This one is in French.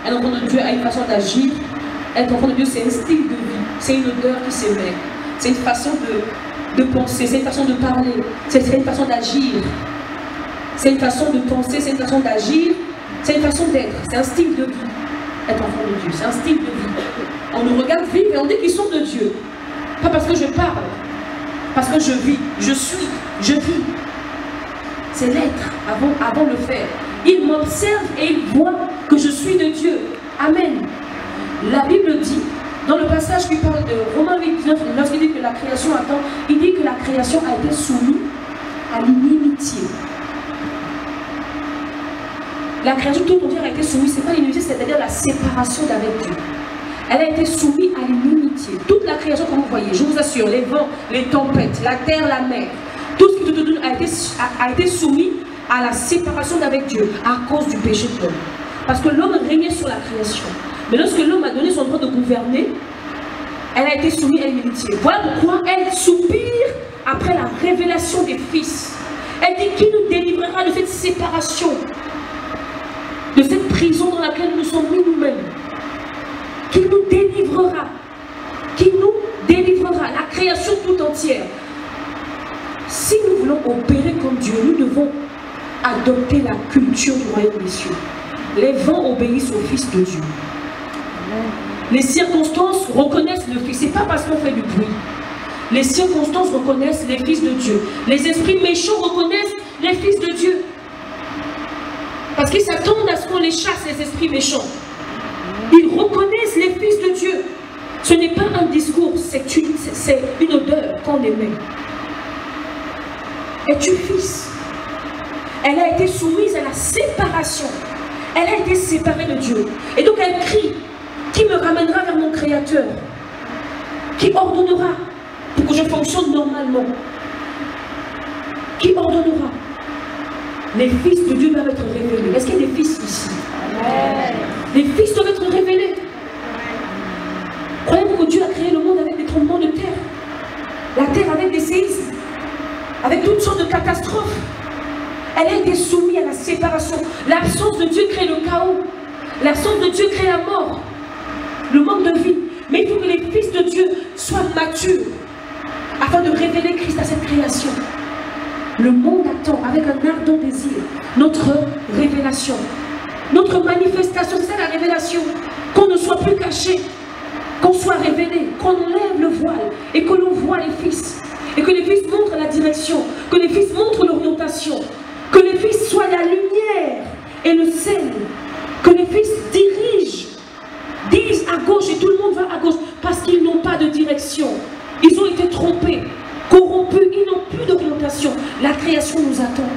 Un enfant de Dieu a une façon d'agir. Être enfant de Dieu, c'est un style de vie. C'est une odeur qui s'émet. C'est une façon de penser. C'est une façon de parler. C'est une façon d'agir. C'est une façon de penser. C'est une façon d'agir. C'est une façon d'être. C'est un style de vie. Être enfant de Dieu, c'est un style de vie. On nous regarde vivre et on dit qu'ils sont de Dieu. Pas parce que je parle. Parce que je vis. Je suis. Je vis. C'est l'être avant le faire. Il m'observe et il voit que je suis de Dieu. Amen. La Bible dit, dans le passage qui parle de Romains 8, 9, lorsqu'il dit que la création attend, il dit que la création a été soumise à l'inimitié. La création tout entière a été soumise, c'est pas l'inimitié, c'est-à-dire la séparation d'avec Dieu. Elle a été soumise à l'inimitié. Toute la création, comme vous voyez, je vous assure, les vents, les tempêtes, la terre, la mer, tout ce qui a été soumis à la séparation d'avec Dieu à cause du péché de l'homme. Parce que l'homme régnait sur la création. Mais lorsque l'homme a donné son droit de gouverner, elle a été soumise à l'inimitié. Voilà pourquoi elle soupire après la révélation des fils. Elle dit qui nous délivrera de cette séparation, de cette prison dans laquelle nous sommes mis nous-mêmes. Qui nous délivrera. Qui nous délivrera. La création tout entière. Si nous voulons opérer comme Dieu, nous devons adopter la culture du royaume des cieux. Les vents obéissent au Fils de Dieu. Les circonstances reconnaissent le Fils. Ce n'est pas parce qu'on fait du bruit. Les circonstances reconnaissent les fils de Dieu. Les esprits méchants reconnaissent les fils de Dieu. Parce qu'ils s'attendent à ce qu'on les chasse, les esprits méchants. Ils reconnaissent les fils de Dieu. Ce n'est pas un discours, c'est une odeur qu'on émet. Es-tu fils? Elle a été soumise à la séparation. Elle a été séparée de Dieu. Et donc elle crie, qui me ramènera vers mon Créateur? Qui ordonnera pour que je fonctionne normalement? Qui ordonnera? Les fils de Dieu doivent être révélés. Est-ce qu'il y a des fils ici? Amen. Les fils doivent être révélés. Croyez-vous que Dieu a créé le monde avec des tremblements de terre? La terre avec des séismes, avec toutes sortes de catastrophes. Elle a été soumise à la séparation. L'absence de Dieu crée le chaos. L'absence de Dieu crée la mort. Le manque de vie. Mais il faut que les fils de Dieu soient matures afin de révéler Christ à cette création. Le monde attend avec un ardent désir notre révélation. Notre manifestation, c'est ça la révélation. Qu'on ne soit plus caché. Qu'on soit révélé. Qu'on lève le voile. Et que l'on voit les fils. Et que les fils montrent la direction. Que les fils montrent l'orientation. Que les fils soient la lumière et le sel. Que les fils dirigent, disent à gauche et tout le monde va à gauche parce qu'ils n'ont pas de direction. Ils ont été trompés, corrompus, ils n'ont plus d'orientation. La création nous attend.